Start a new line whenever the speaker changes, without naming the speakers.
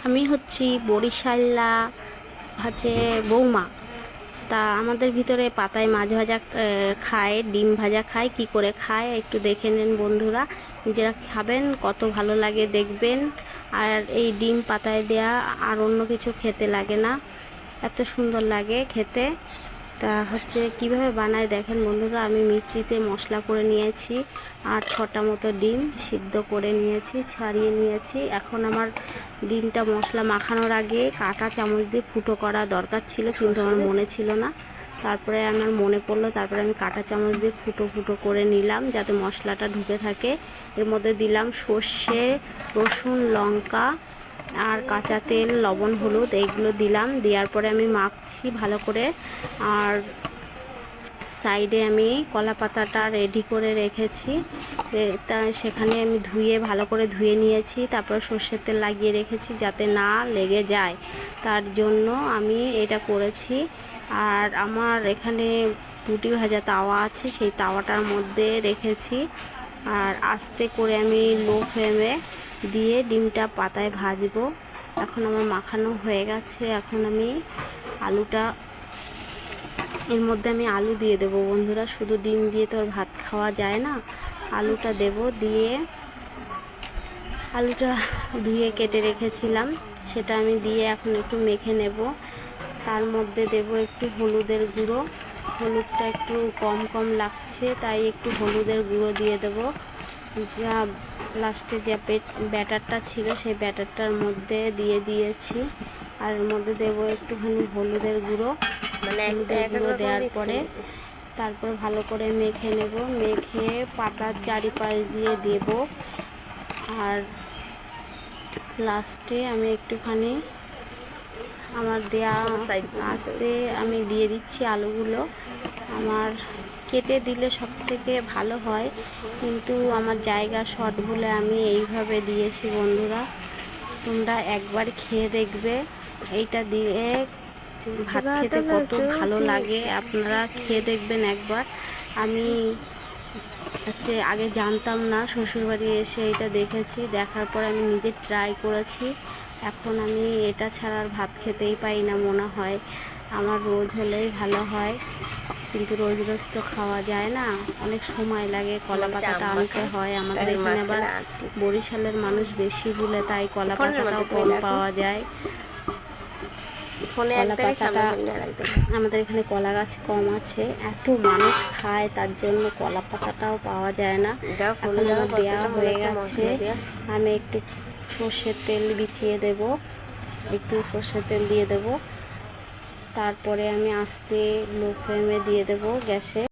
আমি হচ্ছি বরিশাল্লা হচ্ছে বৌমা। তা আমাদের ভিতরে পাতায় মাছ ভাজা খায়, ডিম ভাজা খায়, কি করে খায় একটু দেখে নেন বন্ধুরা, নিজেরা খাবেন, কত ভালো লাগে দেখবেন। আর এই ডিম পাতায় দেয়া আর অন্য কিছু খেতে লাগে না, এত সুন্দর লাগে খেতে। তা হচ্ছে কিভাবে বানায় দেখেন বন্ধুরা। আমি মিক্সিতে মশলা করে নিয়েছি আর 6টা মতো ডিম সিদ্ধ করে নিয়েছি, ছাড়িয়ে নিয়েছি। এখন আমার ডিমটা মশলা মাখানোর আগে কাঁটা চামচ দিয়ে ফুটো করা দরকার ছিল, কিন্তু আমার মনে ছিল না। তারপরে আমার মনে পড়লো, তারপরে আমি কাঁটা চামচ দিয়ে ফুটো ফুটো করে নিলাম যাতে মশলাটা ঢুকে থাকে। এর মধ্যে দিলাম সর্ষে, রসুন, লঙ্কা আর কাঁচা তেল, লবণ, হলুদ, এইগুলো দিলাম। দেওয়ার পরে আমি মাখছি ভালো করে। আর সাইডে আমি কলা পাতাটা রেডি করে রেখেছি, তা সেখানে আমি ভালো করে ধুয়ে নিয়েছি। তারপর সর্ষের তেল লাগিয়ে রেখেছি যাতে না লেগে যায়, তার জন্য আমি এটা করেছি। আর আমার এখানে রুটি ভাজা তাওয়া আছে, সেই তাওয়াটার মধ্যে রেখেছি। আর আস্তে করে আমি লো ফ্লেমে দিয়ে ডিমটা পাতায় ভাজবো। এখন আমার মাখানো হয়ে গেছে। এখন আমি আলুটা এর মধ্যে আমি আলু দিয়ে দেবো বন্ধুরা। শুধু ডিম দিয়ে তো আর ভাত খাওয়া যায় না, আলুটা দেব। দিয়ে আলুটা ধুয়ে কেটে রেখেছিলাম, সেটা আমি দিয়ে এখন একটু মেখে নেব। তার মধ্যে দেব একটু হলুদের গুঁড়ো। হলুদটা একটু কম কম লাগছে, তাই একটু হলুদের গুঁড়ো দিয়ে দেব। যা লাস্টে যে ব্যাটারটা ছিল সেই ব্যাটারটার মধ্যে দিয়ে দিয়েছি। আর এর মধ্যে দেবো একটুখানি হলুদের গুঁড়ো। হলুদের গুঁড়ো দেওয়ার পরে তারপর ভালো করে মেখে নেব। মেখে পাতার চারিপাশ দিয়ে দেব। আর লাস্টে আমি একটুখানি আমার দেয়া আস্তে আমি দিয়ে দিচ্ছি আলুগুলো। আমার কেটে দিলে সব থেকে ভালো হয়, কিন্তু আমার জায়গা শর্ট বলে আমি এইভাবে দিয়েছি বন্ধুরা। তোমরা একবার খেয়ে দেখবে এইটা দিয়ে ভাত খেতে কত ভালো লাগে, আপনারা খেয়ে দেখবেন একবার। আমি হচ্ছে আগে জানতাম না, শ্বশুরবাড়ি এসে এটা দেখেছি, দেখার পর আমি নিজে ট্রাই করেছি। এখন আমি এটা ছাড়া আর ভাত খেতেই পাই না মনে হয়। আমার রোজ হলেই ভালো হয়, কিন্তু রোজ রোজ তো খাওয়া যায় না, অনেক সময় লাগে। কলা পাতাটা আনতে হয় আমাদের এখানে, আবার বরিশালের মানুষ বেশি বলে তাই কলা পাতাটাও কম পাওয়া যায়। কলা পাতাটা আমাদের এখানে কলা গাছ কম আছে, এত মানুষ খায় তার জন্য কলা পাতাটাও পাওয়া যায় না। এখন আমার দেওয়া হয়ে গেছে, আমি একটু সর্ষের তেল বিছিয়ে দেব, একটু সর্ষের তেল দিয়ে দেব। তারপরে আমি আস্তে লো ফ্লেমে দিয়ে দেব গ্যাসে।